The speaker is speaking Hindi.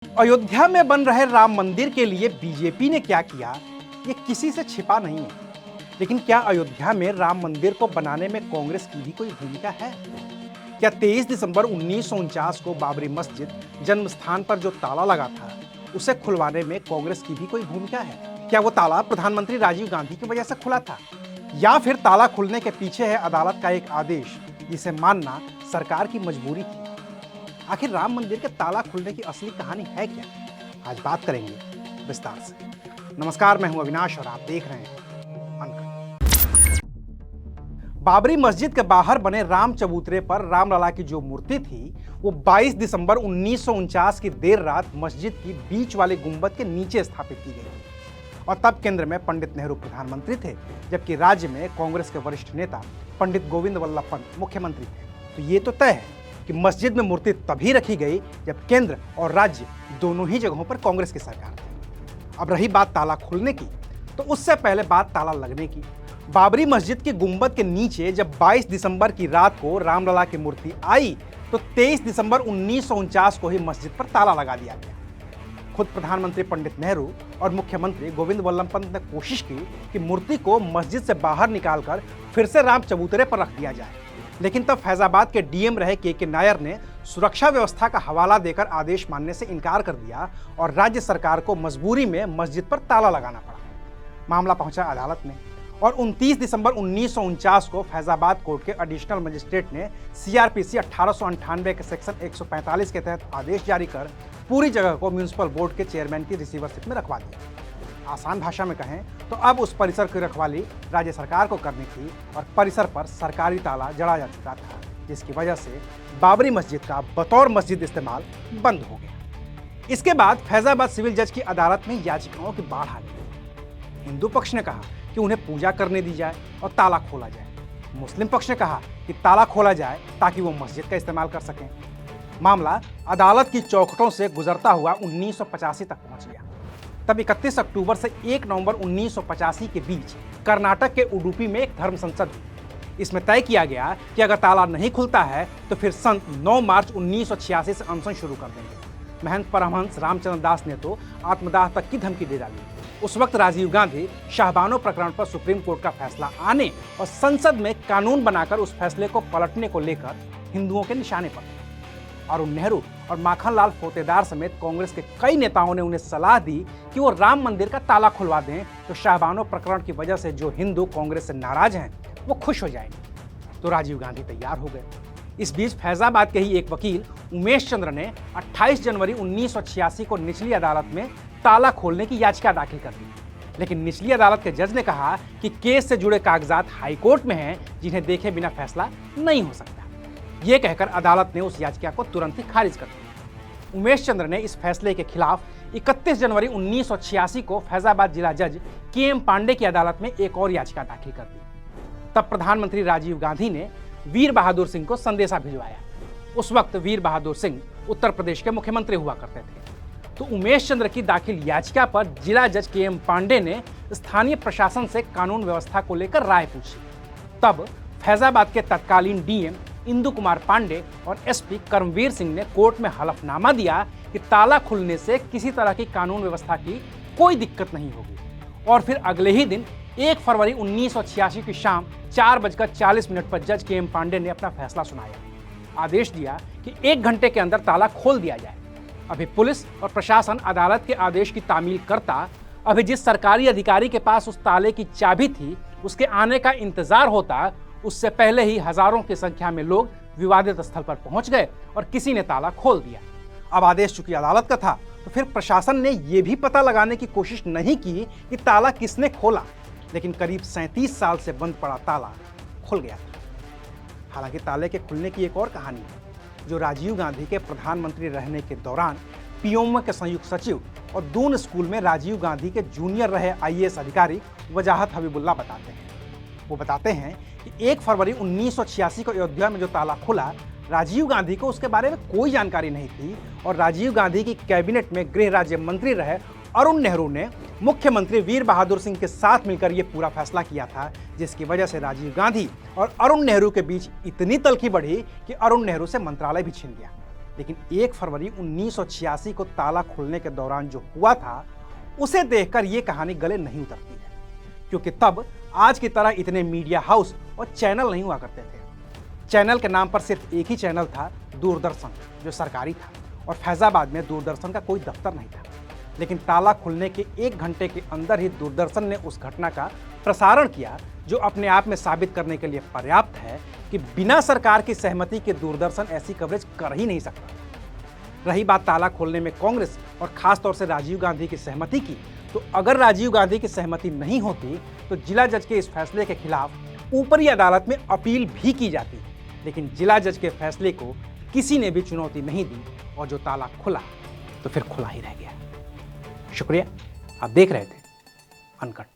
अयोध्या में बन रहे राम मंदिर के लिए बीजेपी ने क्या किया, ये किसी से छिपा नहीं है। लेकिन क्या अयोध्या में राम मंदिर को बनाने में कांग्रेस की भी कोई भूमिका है? क्या 23 दिसंबर 1949 को बाबरी मस्जिद जन्म स्थान पर जो ताला लगा था, उसे खुलवाने में कांग्रेस की भी कोई भूमिका है? क्या वो ताला प्रधानमंत्री राजीव गांधी की वजह से खुला था, या फिर ताला खुलने के पीछे है अदालत का एक आदेश जिसे मानना सरकार की मजबूरी थी? आखिर राम मंदिर के ताला खुलने की असली कहानी है क्या? आज बात करेंगे विस्तार से। नमस्कार, मैं हूं अविनाश और आप देख रहे हैं अनकट। बाबरी मस्जिद के बाहर बने राम चबूतरे पर रामलला की जो मूर्ति थी, वो 22 दिसंबर 1949 की देर रात मस्जिद की बीच वाले गुंबद के नीचे स्थापित की गई। और तब केंद्र में पंडित नेहरू प्रधानमंत्री थे, जबकि राज्य में कांग्रेस के वरिष्ठ नेता पंडित गोविंद वल्लभ पंत मुख्यमंत्री थे। तो ये तो तय है कि मस्जिद में मूर्ति तभी रखी गई जब केंद्र और राज्य दोनों ही जगहों पर कांग्रेस की सरकार थी। अब रही बात ताला खुलने की, तो उससे पहले बात ताला लगने की। बाबरी मस्जिद की गुंबद के नीचे जब 22 दिसंबर की रात को रामलला की मूर्ति आई, तो 23 दिसंबर 1949 को ही मस्जिद पर ताला लगा दिया गया। खुद प्रधानमंत्री पंडित नेहरू और मुख्यमंत्री गोविंद वल्लभ पंत ने कोशिश की कि मूर्ति को मस्जिद से बाहर निकालकर फिर से राम चबूतरे पर रख दिया जाए, लेकिन तब फैजाबाद के डीएम रहे के नायर ने सुरक्षा व्यवस्था का हवाला देकर आदेश मानने से इनकार कर दिया और राज्य सरकार को मजबूरी में मस्जिद पर ताला लगाना पड़ा। मामला पहुंचा अदालत में और 29 दिसंबर 1949 को फैजाबाद कोर्ट के एडिशनल मजिस्ट्रेट ने सीआरपीसी 1898 के सेक्शन 145 के तहत आदेश जारी कर पूरी जगह को म्युनिसिपल बोर्ड के चेयरमैन की रिसीवरशिप में रखवा दिया। आसान भाषा में कहें तो अब उस परिसर की रखवाली राज्य सरकार को करनी थी और परिसर पर सरकारी ताला जड़ा जा चुका था, जिसकी वजह से बाबरी मस्जिद का बतौर मस्जिद इस्तेमाल बंद हो गया। इसके बाद फैजाबाद सिविल जज की अदालत में याचिकाओं की बाढ़ आ गई। हिंदू पक्ष ने कहा कि उन्हें पूजा करने दी जाए और ताला खोला जाए। मुस्लिम पक्ष ने कहा कि ताला खोला जाए ताकि वो मस्जिद का इस्तेमाल कर सकें। मामला अदालत की चौखटों से गुजरता हुआ 1985 तक पहुंच गया। तब 31 अक्टूबर से 1 नवंबर 1985 के बीच कर्नाटक के उडुपी में एक धर्म संसद हुई। इसमें तय किया गया कि अगर ताला नहीं खुलता है तो फिर संत 9 मार्च 1986 से अनशन शुरू कर देंगे। महंत परमहंस रामचंद्र दास ने तो आत्मदाह तक की धमकी दे डाली। उस वक्त राजीव गांधी शाहबानो प्रकरण पर सुप्रीम कोर्ट का फैसला आने और संसद में कानून बनाकर उस फैसले को पलटने को लेकर हिंदुओं के निशाने पर थे। अरुण नेहरू और माखनलाल फोतेदार समेत कांग्रेस के कई नेताओं ने उन्हें सलाह दी कि वो राम मंदिर का ताला खुलवा दें, तो शाहबानो प्रकरण की वजह से जो हिंदू कांग्रेस से नाराज हैं वो खुश हो जाएंगे। तो राजीव गांधी तैयार हो गए। इस बीच फैजाबाद के ही एक वकील उमेश चंद्र ने 28 जनवरी 1986 को निचली अदालत में ताला खोलने की याचिका दाखिल कर दी। लेकिन निचली अदालत के जज ने कहा कि केस से जुड़े कागजात हाईकोर्ट में हैं, जिन्हें देखे बिना फैसला नहीं हो सकता। ये कहकर अदालत ने उस याचिका को तुरंत ही खारिज कर दिया। उमेश चंद्र ने इस फैसले के खिलाफ 31 जनवरी 1986 को फैजाबाद जिला जज के.एम. पांडे की अदालत में एक और याचिका दाखिल कर दी। तब प्रधानमंत्री राजीव गांधी ने वीर बहादुर सिंह को संदेशा भिजवाया। उस वक्त वीर बहादुर सिंह उत्तर प्रदेश के मुख्यमंत्री हुआ करते थे। तो उमेश चंद्र की दाखिल याचिका पर जिला जज के.एम. पांडे ने स्थानीय प्रशासन से कानून व्यवस्था को लेकर राय पूछी। तब फैजाबाद के तत्कालीन डीएम इंदु कुमार पांडे और एसपी कर्मवीर सिंह ने कोर्ट में हलफनामा दिया कि ताला खुलने से किसी तरह की कानून व्यवस्था की कोई दिक्कत नहीं होगी। और फिर अगले ही दिन 1 फरवरी 1986 की शाम 4:40 पर जज के.एम. पांडे ने अपना फैसला सुनाया। आदेश दिया कि 1 घंटे के अंदर ताला खोल दिया जाए। अभी पुलिस और प्रशासन अदालत के आदेश की तामील करता। अभी जिस सरकारी अधिकारी के पास उस ताले की चाबी थी, उसके आने का इंतजार होता, उससे पहले ही हजारों की संख्या में लोग विवादित स्थल पर पहुंच गए और किसी ने ताला खोल दिया। अब आदेश चूंकि अदालत का था, तो फिर प्रशासन ने यह भी पता लगाने की कोशिश नहीं की कि ताला किसने खोला, लेकिन करीब 37 साल से बंद पड़ा ताला खुल गया था। हालांकि ताले के खुलने की एक और कहानी है, जो राजीव गांधी के प्रधानमंत्री रहने के दौरान पीओम के संयुक्त सचिव और दून स्कूल में राजीव गांधी के जूनियर रहे आईएएस अधिकारी वजाहत हबीबुल्ला बताते हैं। वो बताते हैं कि 1 फरवरी 1986 को अयोध्या में जो ताला खुला, राजीव गांधी को उसके बारे में कोई जानकारी नहीं थी और राजीव गांधी की कैबिनेट में गृह राज्य मंत्री रहे अरुण नेहरू ने मुख्यमंत्री वीर बहादुर सिंह के साथ मिलकर यह पूरा फैसला किया था, जिसकी वजह से राजीव गांधी और अरुण नेहरू के बीच इतनी तल्खी बढ़ी कि अरुण नेहरू से मंत्रालय भी छीन गया। लेकिन 1 फरवरी 1986 को ताला खुलने के दौरान जो हुआ था, उसे देखकर ये कहानी गले नहीं उतरती है, क्योंकि तब आज की तरह इतने मीडिया हाउस और चैनल नहीं हुआ करते थे। चैनल के नाम पर सिर्फ एक ही चैनल था, दूरदर्शन, जो सरकारी था, और फैजाबाद में दूरदर्शन का कोई दफ्तर नहीं था। लेकिन ताला खुलने के 1 घंटे के अंदर ही दूरदर्शन ने उस घटना का प्रसारण किया, जो अपने आप में साबित करने के लिए पर्याप्त है कि बिना सरकार की सहमति के दूरदर्शन ऐसी कवरेज कर ही नहीं सकता। रही बात ताला खोलने में कांग्रेस और खास तौर से राजीव गांधी की सहमति की, तो अगर राजीव गांधी की सहमति नहीं होती तो जिला जज के इस फैसले के खिलाफ ऊपरी अदालत में अपील भी की जाती। लेकिन जिला जज के फैसले को किसी ने भी चुनौती नहीं दी और जो ताला खुला तो फिर खुला ही रह गया। शुक्रिया, आप देख रहे थे अनकट।